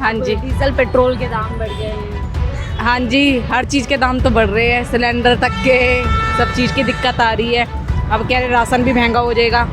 हाँ जी। Diesel petrol के दाम बढ़ गए हैं। हाँ जी, हर चीज़ के दाम तो बढ़ रहे हैं, सिलेंडर तक के सब चीज़ की दिक्कत आ रही है। अब क्या है, राशन भी महंगा हो जाएगा,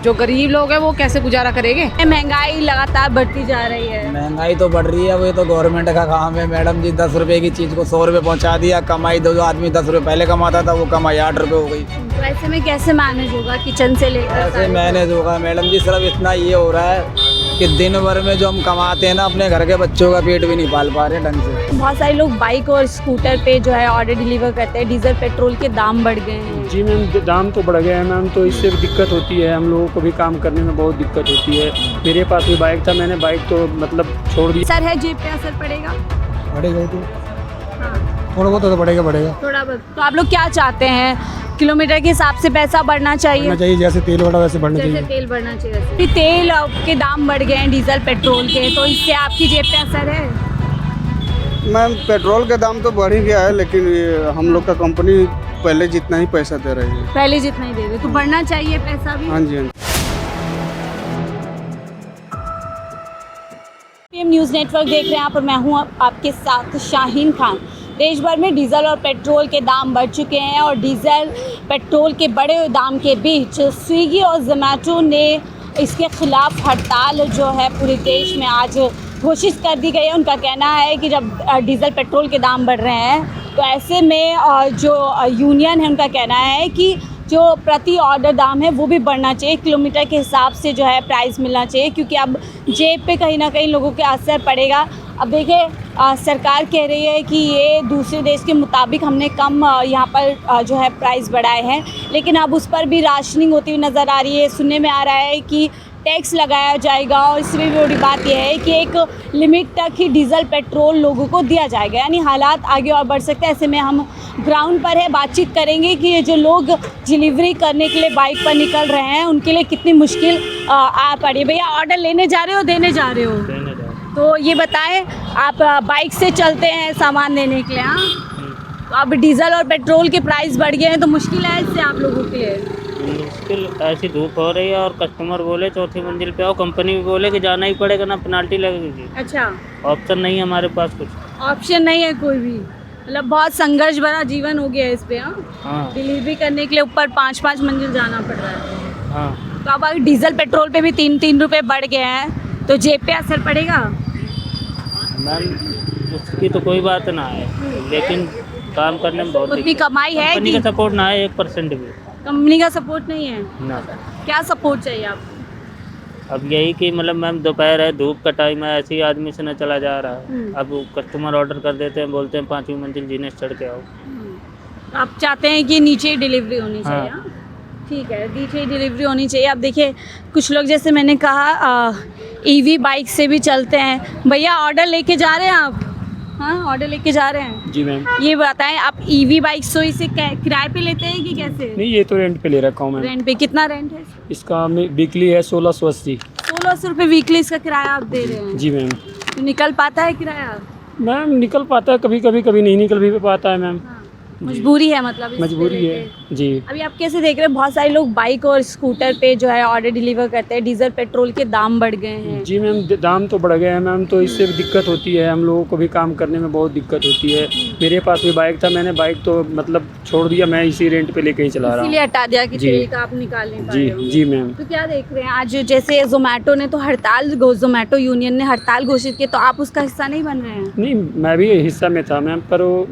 जो गरीब लोग हैं वो कैसे गुजारा करेंगे। महंगाई लगातार बढ़ती जा रही है। महंगाई तो बढ़ रही है, वो ये तो गवर्नमेंट का काम है मैडम जी। 10 रुपए की चीज़ को 100 रुपए पहुंचा दिया। कमाई जो आदमी 10 रुपए पहले कमाता था वो कमाई 8 रुपए हो गई। तो ऐसे में कैसे मैनेज होगा किचन से लेकर ऐसे सारे? मैनेज होगा मैडम जी, सिर्फ इतना ये हो रहा है कि दिन भर में जो हम कमाते हैं ना, अपने घर के बच्चों का पेट भी नहीं पाल पा रहे ढंग से। बहुत सारे लोग बाइक और स्कूटर पे जो है ऑर्डर डिलीवर करते हैं। डीजल पेट्रोल के दाम बढ़ गए हैं। जी मैम, दाम तो बढ़ गए हैं मैम, तो इससे भी दिक्कत होती है। हम लोगों को भी काम करने में बहुत दिक्कत होती है। मेरे पास भी बाइक था, मैंने बाइक तो मतलब छोड़ दी। सर है जेब पे असर पड़ेगा? बढ़ेगा ही तो, हाँ, थोड़ा बहुत तो बढ़ेगा। थोड़ा बहुत। तो आप लोग क्या चाहते हैं? किलोमीटर के हिसाब से पैसा बढ़ना चाहिए? बढ़ना चाहिए, जैसे तेल बढ़ा वैसे बढ़ना जैसे चाहिए। तेल बढ़ना चाहिए वैसे। तेल के दाम बढ़ गए हैं, डीजल पेट्रोल के, तो इससे आपकी जेब पे असर है? मैम पेट्रोल का दाम तो बढ़ ही गया है, लेकिन ये हम लोग का कंपनी पहले जितना ही पैसा दे रही है। पहले जितना ही दे रहे, तो बढ़ना चाहिए पैसा भी। हाँ जी, हाँ जी। पीएम न्यूज़ नेटवर्क देख रहे हैं आप और मैं हूँ आपके साथ शाहीन खान। देश भर में डीजल और पेट्रोल के दाम बढ़ चुके हैं और डीजल पेट्रोल के बढ़े हुए दाम के बीच स्विगी और जोमेटो ने इसके खिलाफ हड़ताल जो है पूरे देश में आज घोषित कर दी गई है। उनका कहना है कि जब डीजल पेट्रोल के दाम बढ़ रहे हैं तो ऐसे में जो यूनियन है उनका कहना है कि जो प्रति ऑर्डर दाम है वो भी बढ़ना चाहिए, किलोमीटर के हिसाब से जो है प्राइस मिलना चाहिए, क्योंकि अब जेब पे कहीं ना कहीं लोगों के असर पड़ेगा। अब देखिए सरकार कह रही है कि ये दूसरे देश के मुताबिक हमने कम यहाँ पर जो है प्राइस बढ़ाए हैं, लेकिन अब उस पर भी राशनिंग होती हुई नज़र आ रही है। सुनने में आ रहा है कि टैक्स लगाया जाएगा और इसमें भी बड़ी बात यह है कि एक लिमिट तक ही डीजल पेट्रोल लोगों को दिया जाएगा, यानी हालात आगे और बढ़ सकते हैं। ऐसे में हम ग्राउंड पर है, बातचीत करेंगे कि ये जो लोग डिलीवरी करने के लिए बाइक पर निकल रहे हैं उनके लिए कितनी मुश्किल आ पड़ी। भैया ऑर्डर लेने जा रहे हो देने जा रहे हो? तो ये बताएं, आप बाइक से चलते हैं सामान देने के लिए? हाँ, तो अब डीजल और पेट्रोल के प्राइस बढ़ गए हैं तो मुश्किल है इससे आप लोगों के लिए? मुश्किल ऐसी धूप हो रही है और कस्टमर बोले चौथी मंजिल पे आओ, कंपनी भी बोले कि जाना ही पड़ेगा ना पेनाल्टी लगेगी। अच्छा, ऑप्शन नहीं है हमारे पास, कुछ ऑप्शन नहीं है कोई भी। मतलब बहुत संघर्ष भरा जीवन हो गया है इस पे। हाँ डिलीवरी करने के लिए ऊपर 5-5 मंजिल जाना पड़ रहा है। हाँ। तो अब अगर डीजल पेट्रोल पे भी 3-3 रुपए बढ़ गए हैं तो जेब पे असर पड़ेगा? मैम उसकी तो कोई बात ना है, लेकिन काम करने में बहुत उतनी कमाई है कंपनी कि का सपोर्ट ना है 1% भी कंपनी का सपोर्ट नहीं है? ना। क्या सपोर्ट चाहिए आपको? अब यही कि मतलब मैम दोपहर है, धूप का टाइम है, ऐसे ही आदमी से न चला जा रहा है। अब कस्टमर ऑर्डर कर देते हैं, बोलते हैं 5वीं मंजिल जीने चढ़ के आओ। तो आप चाहते हैं कि नीचे ही डिलीवरी होनी चाहिए? हाँ। हाँ? ठीक है, नीचे ही डिलीवरी होनी चाहिए। अब देखिए कुछ लोग, जैसे मैंने कहा, ईवी बाइक से भी चलते हैं। भैया ऑर्डर लेके जा रहे हैं आप? हाँ, ऑर्डर लेके जा रहे हैं। जी मैम। ये बताएं, आप ईवी बाइक सो इसे किराए पे लेते हैं कि कैसे? नहीं, ये तो रेंट पे ले रखा हूँ मैं। रेंट पे? कितना रेंट है? इसका वीकली है 1680। 1600 रुपये वीकली इसका किराया आप दे रहे हैं? जी मैम। तो निकल पाता है किराया? मैम निकल पाता है कभी कभी, कभी नहीं निकल भी पाता है मैम। हाँ, मजबूरी है मतलब इससे मजबूरी है लेके। जी। अभी आप कैसे देख रहे हैं, बहुत सारे लोग बाइक और स्कूटर पे जो है ऑर्डर डिलीवर करते हैं, डीजल पेट्रोल के दाम बढ़ गए हैं। जी मैम, दाम तो बढ़ गए हैं मैम, तो इससे भी दिक्कत होती है। हम लोगों को भी काम करने में बहुत दिक्कत होती है। मेरे पास भी बाइक था, मैंने बाइक तो मतलब छोड़ दिया, मैं इसी रेंट पे लेके ही चला रहा इसीलिए हूँ। हटा दिया कि जी। तेल का आप निकाल नहीं पा जी रहे हो। जी मैम। तो क्या देख रहे हैं, आज जैसे जोमेटो ने तो हड़ताल, जोमेटो यूनियन ने हड़ताल घोषित की, तो आप उसका हिस्सा नहीं बन रहे हैं? नहीं, मैं भी हिस्सा में था मैम, पर वो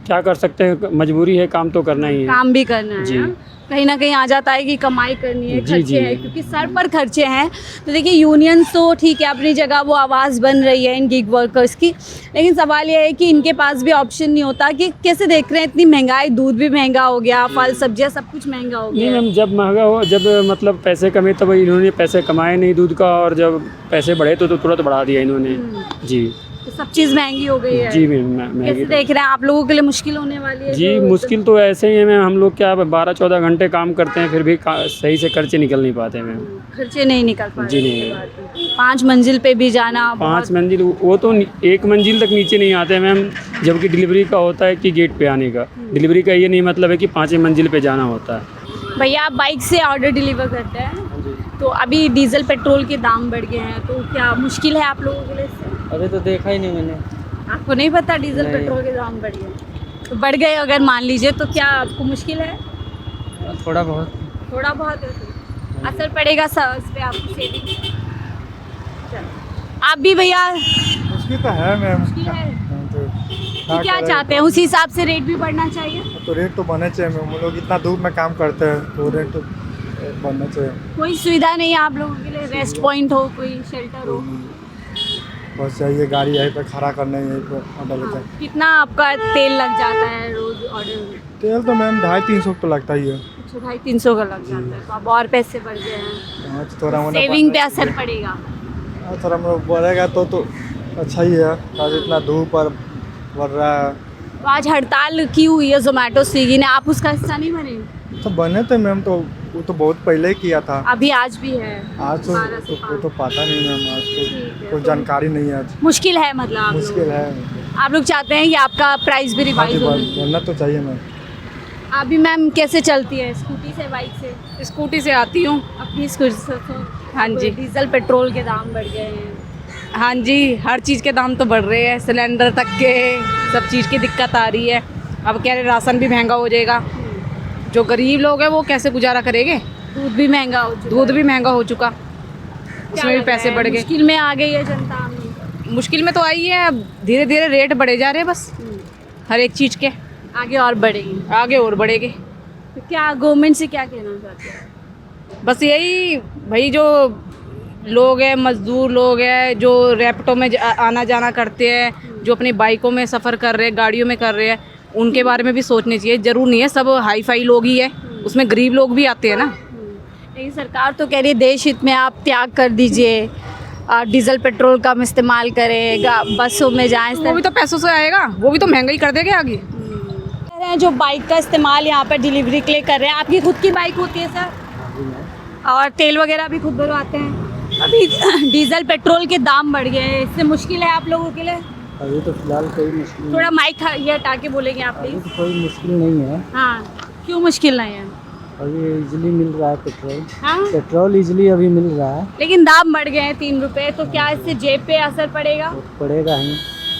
क्या कर सकते हैं, मजबूरी है, काम तो करना ही है। काम भी करना है। जी। हाँ? कहीं ना कहीं आ जाता है कि कमाई करनी है, जी, खर्चे जी। हैं, क्योंकि सर पर खर्चे हैं। तो देखिए यूनियन तो ठीक है, अपनी जगह वो आवाज़ बन रही है इन गिग वर्कर्स की, लेकिन सवाल ये है कि इनके पास भी ऑप्शन नहीं होता। कि कैसे देख रहे हैं, इतनी महंगाई, दूध भी महंगा हो गया, फल सब्जियां सब कुछ महंगा हो नहीं गया। मैम, जब महंगा हो, जब मतलब पैसे कमे तब इन्होंने पैसे कमाए नहीं दूध का, और जब पैसे बढ़े तो तुरंत बढ़ा दिया इन्होंने। जी तो सब चीज़ महंगी हो गई है। जी मैम, कैसे महंगी। देख रहे हैं, आप लोगों के लिए मुश्किल होने वाली है? जी जो मुश्किल तो ऐसे ही है मैम, हम लोग क्या 12-14 घंटे काम करते हैं, फिर भी सही से खर्चे निकल नहीं पाते मैम। खर्चे नहीं निकल पा जी रहे। नहीं। 5 मंजिल पे भी जाना, 5 मंजिल, वो तो 1 मंजिल तक नीचे नहीं आते मैम, जबकि डिलीवरी का होता है कि गेट पे आने का। डिलीवरी का ये नहीं मतलब है कि 5वीं मंजिल पे जाना होता है। भैया आप बाइक से ऑर्डर डिलीवर करते हैं, तो अभी डीजल पेट्रोल के दाम बढ़ गए हैं, तो क्या मुश्किल है आप लोगों के लिए इससे? अभी तो देखा ही नहीं मैंने। आपको नहीं पता डीजल नहीं। पेट्रोल के दाम बढ़ गए? तो बढ़ गए अगर मान लीजिए तो क्या आपको मुश्किल है? थोड़ा बहुत। थोड़ा बहुत है तो असर पड़ेगा इस पे आपकी सेविंग? आप भी भैया मुश्किल तो है मैम। मुश्किल है तो तो क्या चाहते हैं? उसी हिसाब से रेट भी बढ़ना चाहिए? तो रेट तो बनना चाहिए मैम, हम लोग इतना दूर में काम करते हैं तो रेट तो बनना चाहिए। कोई सुविधा नहीं है आप लोगों के लिए? रेस्ट पॉइंट हो, कोई शेल्टर हो? बस चाहिए गाड़ी यहीं पर खड़ा करने, यहीं पर ऑर्डर लेते हैं। कितना आपका तेल लग जाता है रोज ऑर्डर में? तेल तो मैम 250-300 तो लगता ही है। अच्छा 250-300 का लग जाता है, तो अब और पैसे बढ़ गए हैं, हाँ, तो थोड़ा मोड़ा सेविंग पे असर पड़ेगा। थोड़ा मोड़ा बढ़ेगा तो अच्छा ही है, आज इतना धूप पर बढ़ रहा है। तो आज हड़ताल की हुई है जोमेटो स्विगी ने, आप उसका हिस्सा नहीं बने? तो बने थे मैम, तो वो तो बहुत पहले ही किया था। अभी आज भी है? आज 12 से वो तो पता नहीं मैम, आज ठीक है, तो कोई तो- जानकारी नहीं है आज। मुश्किल है मतलब आप मुश्किल लोगों है। को? आप लोग चाहते हैं कि आपका प्राइस भी हाँ जी, रिवाइज हो? बनना तो चाहिए मैम। आप भी मैम कैसे चलती है? स्कूटी से, बाइक से? स्कूटी से आती हूँ। अपनी स्कूटी से तो हाँ जी। डीजल पेट्रोल के दाम बढ़ गए हैं। हाँ जी, हर चीज़ के दाम तो बढ़ रहे हैं, सिलेंडर तक के सब चीज़ की दिक्कत आ रही है। अब कह रहे राशन भी महंगा हो जाएगा, जो गरीब लोग हैं वो कैसे गुजारा करेंगे? दूध भी महंगा हो चुका दूध है। भी महंगा हो चुका, क्या उसमें भी लग रहा पैसे है? बढ़ गए। मुश्किल में आ गई है जनता। मुश्किल में तो आई है, अब धीरे धीरे रेट बढ़े जा रहे हैं बस हर एक चीज़ के, आगे और बढ़ेगी। आगे और बढ़ेंगे। तो क्या गवर्नमेंट से क्या कहना चाहते हैं? बस यही भाई, जो लोग हैं, मजदूर लोग हैं, जो रैपिडो में आना जाना करते हैं, जो अपनी बाइकों में सफ़र कर रहे हैं, गाड़ियों में कर रहे हैं, उनके बारे में भी सोचना चाहिए। ज़रूर नहीं है सब हाई फाई लोग ही है, उसमें गरीब लोग भी आते हैं ना। लेकिन सरकार तो कह रही है देश हित में आप त्याग कर दीजिए, डीजल पेट्रोल कम इस्तेमाल करें, बसों में जाएं। वो भी तो पैसों से आएगा, वो भी तो महंगाई कर देंगे आगे। कह रहे हैं जो बाइक का इस्तेमाल यहाँ पर डिलीवरी के लिए कर रहे हैं, आपकी खुद की बाइक होती है सर? और तेल वगैरह भी खुद भरवाते हैं? अभी डीजल पेट्रोल के दाम बढ़ गए हैं, इससे मुश्किल है आप लोगों के लिए? अभी तो फिलहाल कोई मुश्किल थोड़ा माइक ये हटा के बोलेंगे आप अभी प्लीज। तो कोई मुश्किल नहीं है। हाँ, क्यों मुश्किल नहीं है? अभी इजीली मिल रहा है पेट्रोल। हाँ, पेट्रोल इजीली अभी मिल रहा है। लेकिन दाम बढ़ गए हैं 3 रुपए, तो क्या इससे जेब पे असर पड़ेगा? वो पड़ेगा ही।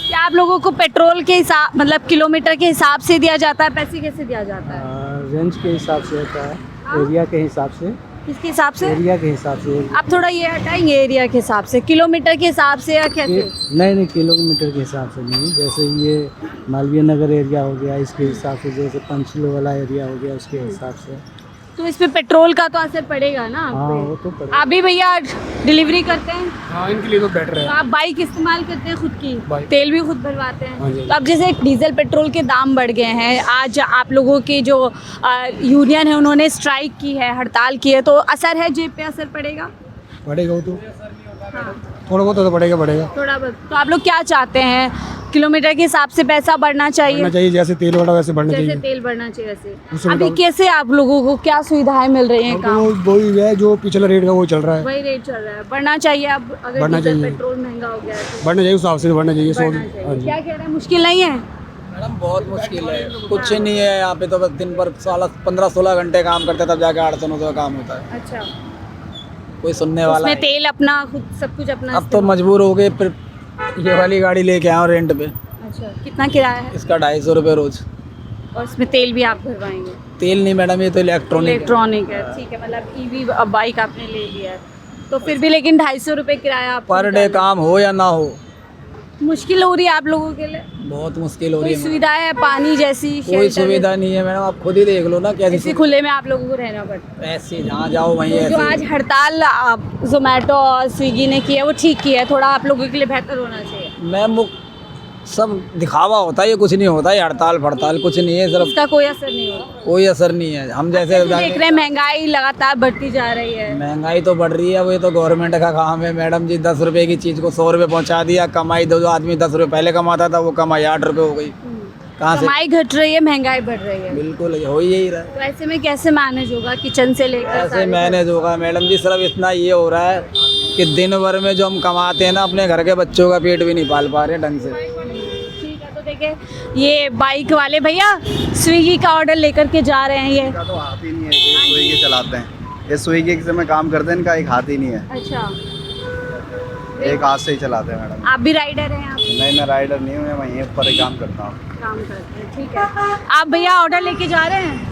क्या आप लोगों को पेट्रोल के हिसाब मतलब किलोमीटर के हिसाब से दिया जाता है, पैसे कैसे दिया जाता है? रेंज के हिसाब से होता है, हाँ? एरिया के हिसाब से। किसके हिसाब से? एरिया के हिसाब से। आप थोड़ा ये हटाएंगे, एरिया के हिसाब से, किलोमीटर के हिसाब से या कैसे? नहीं किलोमीटर के हिसाब से नहीं, जैसे ये मालवीय नगर एरिया हो गया इसके हिसाब से, जैसे पंचलो वाला एरिया हो गया उसके हिसाब से। तो इस पे पेट्रोल का तो असर पड़ेगा ना आप हाँ पे? वो तो पड़ेगा। आप भी भैया डिलीवरी करते हैं? हाँ, इनके लिए तो बेटर तो है। आप बाइक इस्तेमाल करते हैं खुद की? बाइक। तेल भी खुद भरवाते हाँ हैं? जी। तो अब जैसे डीजल पेट्रोल के दाम बढ़ गए हैं, आज आप लोगों की जो यूनियन है उन्होंने स्ट्राइक की है, हड़ताल की है, तो असर है, जेब पे असर पड़ेगा? बढ़ेगा वो तो, हाँ, थोड़ा बहुत तो बढ़ेगा। थोड़ा बहुत। तो आप लोग क्या चाहते हैं? किलोमीटर के हिसाब से पैसा बढ़ना चाहिए? बढ़ना चाहिए, जैसे तेल वाला वैसे बढ़ना जैसे चाहिए। तेल बढ़ना चाहिए वैसे। उससे अभी बढ़ाओ। कैसे आप लोगों को क्या सुविधाएं मिल रही हैं? अब काम तो वही है जो पिछला रेट का वो चल रहा है। वही रेट चल रहा है, बढ़ना चाहिए। अब अगर बढ़ना डीजल चाहिए। पेट्रोल महंगा हो गया है तो बढ़ना चाहिए, उस हिसाब से बढ़ना चाहिए। बढ़ना हाँ चाहिए। जी। क्या कह रहे हैं, मुश्किल नहीं है? मैडम बहुत मुश्किल है, कुछ नहीं है यहाँ पे, तो बस दिन भर 15-16 घंटे काम करते तब जाके 800-900 का काम होता है। अच्छा, कोई सुनने वाला उसमें है। तेल अपना खुद सब कुछ अपना अब तो मजबूर हो गए, फिर ये वाली गाड़ी लेके आए रेंट पे। अच्छा, कितना किराया है? इसका 250 रुपये रोज। और इसमें तेल भी आप भरवाएंगे? तेल नहीं मैडम, ये तो इलेक्ट्रॉनिक। इलेक्ट्रॉनिक है, ठीक है। मतलब ईवी बाइक आपने ले लिया है तो फिर भी, लेकिन 250 रुपये किराया आपको पर डे निकालना काम हो या ना हो, है। मुश्किल हो रही है आप लोगों के लिए? बहुत मुश्किल हो रही कोई है। सुविधा है पानी जैसी? कोई shelter सुविधा नहीं है मैडम, आप खुद ही देख लो ना कैसी जैसी खुले में आप लोगों को रहना पड़ता है? ऐसे जहाँ जाओ वहीं तो जो आज ऐसे। हड़ताल जोमेटो और स्विगी ने की है वो ठीक की है, थोड़ा आप लोगों के लिए बेहतर होना चाहिए। मैम वो सब दिखावा होता है, ये कुछ नहीं होता है, हड़ताल फड़ताल कुछ नहीं है, सिर्फ इसका कोई असर नहीं होता? कोई असर नहीं है। हम जैसे तो देख रहे हैं महंगाई लगातार बढ़ती जा रही है। महंगाई तो बढ़ रही है, वो ये तो गवर्नमेंट का काम है मैडम जी। 10 रुपए की चीज़ को 100 रुपये पहुँचा दिया, कमाई जो आदमी 10 रुपये पहले कमाता था वो कमाई 8 रुपये हो गई। कहाँ से? कमाई घट रही है, महंगाई बढ़ रही है, बिल्कुल हो यही रहा है। तो ऐसे में कैसे मैनेज होगा किचन से लेकर ऐसे सारे मैनेज होगा मैडम जी, सिर्फ इतना ये हो रहा है कि दिन भर में जो हम कमाते हैं ना, अपने घर के बच्चों का पेट भी नहीं पाल पा रहे ढंग से। ठीक है, तो देखिए ये बाइक वाले भैया स्विगी का ऑर्डर लेकर के जा रहे हैं। ये इनका तो हाथ ही नहीं है, ये स्विगी चलाते हैं, ये स्विगी से में काम करते हैं, इनका एक हाथ ही नहीं है। अच्छा, एक हाथ से ही चलाते हैं मैडम। आप भी राइडर हैं? आप नहीं, मैं राइडर नहीं हूँ, मैं वहीं पर ही काम करता हूँ। काम करते हैं, ठीक है। आप भैया ऑर्डर लेके जा रहे हैं?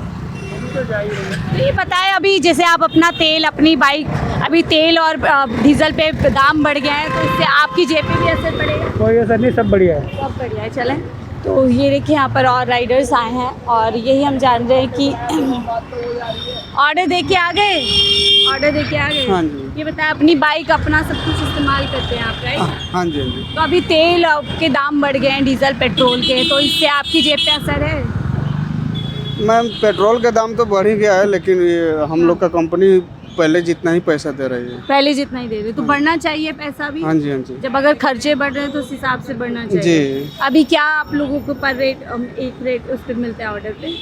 तो ये बताएं, अभी जैसे आप अपना तेल, अपनी बाइक, अभी तेल और डीजल पे दाम बढ़ गया है, तो इससे आपकी जेब पे भी असर पड़ेगा? कोई असर नहीं, सब बढ़िया है। सब बढ़िया है। चलें, तो ये देखिए यहाँ पर और राइडर्स आए हैं और यही हम जान रहे हैं कि ऑर्डर दे के आ गए, ऑर्डर दे के आ गए। हाँ जी। ये बताएं, अपनी बाइक अपना सब कुछ इस्तेमाल करते हैं आप, राइट? हाँ जी, हाँ जी। तो अभी तेल के दाम बढ़ गए हैं, डीजल पेट्रोल के, तो इससे आपकी जेब पे असर है? मैम, पेट्रोल का दाम तो बढ़ ही गया है, लेकिन ये हम लोग का कंपनी पहले जितना ही पैसा दे रही है। पहले जितना ही दे रहे, तो बढ़ना चाहिए पैसा भी? हाँ जी, हाँ जी। जब अगर खर्चे बढ़ रहे हैं तो उस हिसाब से बढ़ना चाहिए। जी। अभी क्या आप लोगों को पर रेट, एक रेट उस पर मिलता है ऑर्डर पे?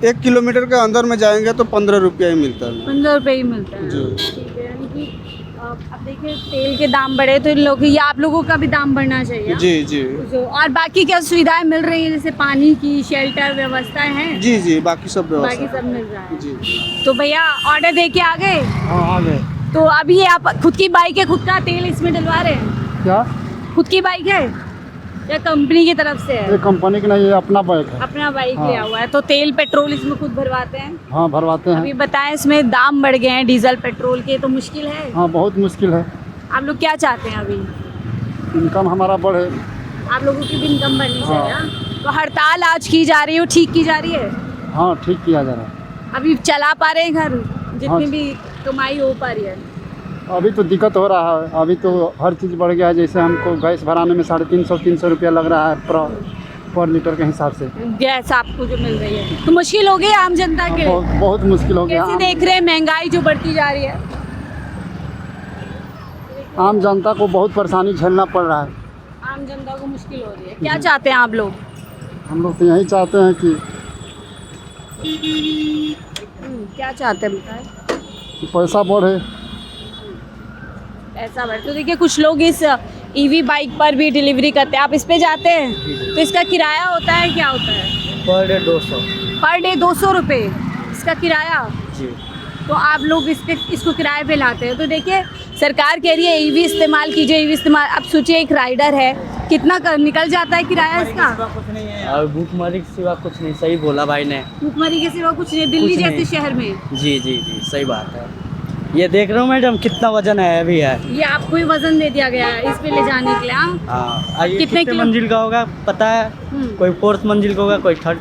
1 किलोमीटर के अंदर में जाएंगे तो 15 रुपया ही मिलता है। 15 रुपये ही मिलता है। जी। ठीक है, यानी कि अब देखिए तेल के दाम बढ़े तो इन लोग, या आप लोगों का भी दाम बढ़ना चाहिए। जी जी और बाकी क्या सुविधाएं मिल रही हैं, जैसे पानी की, शेल्टर व्यवस्थाएं हैं? जी जी, बाकी सब बाकी व्यवस्था। सब मिल रहा है। जी। तो भैया ऑर्डर दे के आ गए? हाँ, आ गए। तो अभी आप खुद की बाइक है, खुद का तेल इसमें डलवा रहे हैं? क्या? खुद की बाइक है या कंपनी की तरफ से है? ये कंपनी की नहीं, ये अपना बाइक है। अपना बाइक हाँ। लिया हुआ है, तो तेल पेट्रोल इसमें खुद भरवाते हैं? हाँ, भरवाते अभी हैं। बताएं, इसमें दाम बढ़ गए हैं डीजल पेट्रोल के, तो मुश्किल है? हाँ, बहुत मुश्किल है। आप लोग क्या चाहते हैं अभी? इनकम हमारा बढ़े। आप लोगों की भी इनकम बढ़नी हाँ। चाहिए, हाँ? तो हड़ताल आज की जा रही है, ठीक की जा रही है? हाँ, ठीक किया जा रहा है। अभी चला पा रहे हैं घर, जितनी हाँ। भी कमाई हो पा रही है? अभी तो दिक्कत हो रहा है, अभी तो हर चीज़ बढ़ गया है। जैसे हमको गैस भराने में 350 रुपया लग रहा है पर लीटर के हिसाब से। गैस आपको जो मिल रही है, तो मुश्किल हो गई आम जनता के लिए? बहुत मुश्किल हो गया। कैसे देख रहे हैं महंगाई जो बढ़ती जा रही है? आम जनता को बहुत परेशानी झेलना पड़ रहा है। आम जनता को मुश्किल हो रही है। क्या चाहते हैं आप लोग? हम लोग तो यही चाहते हैं कि क्या चाहते हैं बताएं? पैसा बढ़े। ऐसा बढ़े तो देखिए, कुछ लोग इस ईवी बाइक पर भी डिलीवरी करते हैं। आप इस पे जाते हैं तो इसका किराया होता है, क्या होता है? Per day 200। पर डे 200 रुपये इसका किराया? जी। तो आप लोग इसको किराए पे लाते हैं। तो देखिए, सरकार कह रही है ईवी इस्तेमाल कीजिए, ईवी इस्तेमाल। अब सोचिए, एक राइडर है, कितना निकल जाता है किराया इसका? और भूखमरी के सिवा कुछ नहीं, सही बोला भाई ने। भूखमरी के सिवा कुछ नहीं, दिल्ली कुछ जैसे नहीं। शहर में। जी जी जी, सही बात है। ये देख रहे हो मैडम, कितना वजन है अभी है। ये आपको ही वजन दे दिया गया है इस पे ले जाने के लिए, हाँ? हाँ, ये कितने कितने मंजिल का होगा पता है? कोई 4th मंजिल का होगा, कोई 3rd।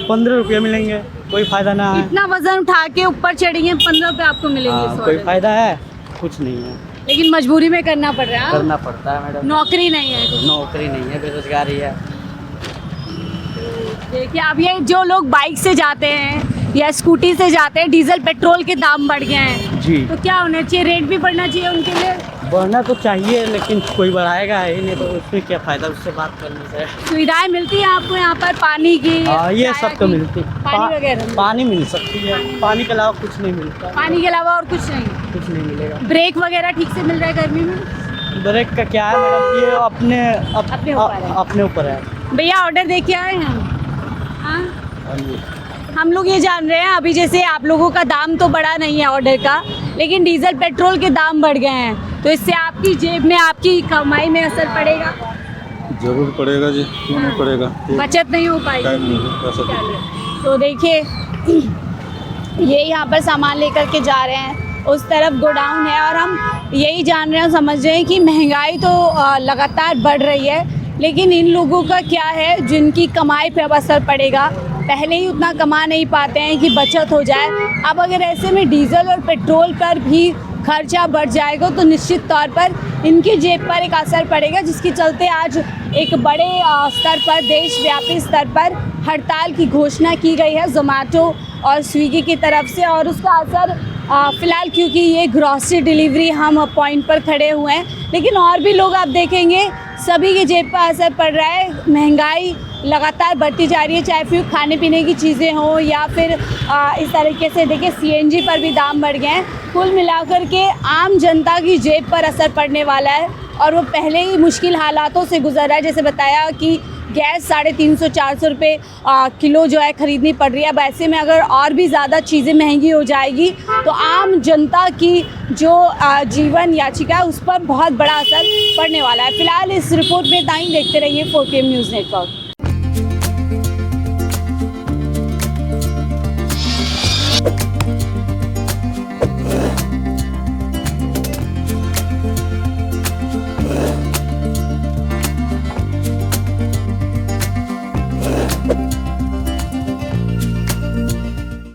15 रुपये मिलेंगे, कोई फायदा ना है। इतना वजन उठा के ऊपर चढ़ेंगे, 15 रुपये आपको मिलेंगे इस कोई ऑर्डर फायदा है? कुछ नहीं है। में। लेकिन मजबूरी में करना पड़ रहा है, हाँ? करना पड़ता है मैडम। नौकरी नहीं है। नौकरी नहीं है, बेरोजगारी है। देखिए, अब ये जो लोग बाइक से जाते हैं या स्कूटी से जाते हैं, डीजल पेट्रोल के दाम बढ़ गए हैं, जी। तो क्या होना चाहिए? रेट भी बढ़ना चाहिए उनके लिए? बढ़ना तो चाहिए, लेकिन कोई बढ़ाएगा ही नहीं, तो उसमें क्या फायदा उससे बात करने से। सुविधाएं मिलती हैं आपको यहाँ पर? पानी की, हाँ, ये चाय सब तो की, मिलती। पानी वगैरह? पानी मिल सकती है, पानी के अलावा कुछ नहीं मिलता। पानी के अलावा और कुछ नहीं? कुछ नहीं मिलेगा। ब्रेक वगैरह ठीक से मिल रहा है गर्मी में? ब्रेक का क्या है मैडम, ये अपने ऊपर है। भैया ऑर्डर दे के आए हैं, हाँ? हम लोग ये जान रहे हैं, अभी जैसे आप लोगों का दाम तो बढ़ा नहीं है ऑर्डर का, लेकिन डीजल पेट्रोल के दाम बढ़ गए हैं, तो इससे आपकी जेब में, आपकी कमाई में असर पड़ेगा? जरूर पड़ेगा जी, क्यों नहीं पड़ेगा। बचत नहीं हो पाएगी। तो देखिए, ये यहाँ पर सामान लेकर के जा रहे हैं, उस तरफ गोडाउन है, और हम यही जान रहे हैं, समझ रहे हैं कि महंगाई तो लगातार बढ़ रही है, लेकिन इन लोगों का क्या है, जिनकी कमाई पे अब असर पड़ेगा। पहले ही उतना कमा नहीं पाते हैं कि बचत हो जाए, अब अगर ऐसे में डीजल और पेट्रोल पर भी खर्चा बढ़ जाएगा तो निश्चित तौर पर इनकी जेब पर एक असर पड़ेगा, जिसके चलते आज एक बड़े स्तर पर, देशव्यापी स्तर पर हड़ताल की घोषणा की गई है जोमेटो और स्विगी की तरफ से। और उसका असर फ़िलहाल, क्योंकि ये ग्रॉसरी डिलीवरी हम पॉइंट पर खड़े हुए हैं, लेकिन और भी लोग आप देखेंगे सभी की जेब पर असर पड़ रहा है। महंगाई लगातार बढ़ती जा रही है, चाहे फिर खाने पीने की चीज़ें हों या फिर इस तरीके से देखिए सीएनजी पर भी दाम बढ़ गए हैं। कुल मिलाकर के आम जनता की जेब पर असर पड़ने वाला है, और वो पहले ही मुश्किल हालातों से गुजर रहा है। जैसे बताया कि गैस 350-400 रुपये किलो जो है ख़रीदनी पड़ रही है। अब ऐसे में अगर और भी ज़्यादा चीज़ें महंगी हो जाएगी तो आम जनता की जो जीवन याचिका है उस पर बहुत बड़ा असर पड़ने वाला है। फिलहाल इस रिपोर्ट में इतना ही। देखते रहिए 4PM न्यूज़ नेटवर्क।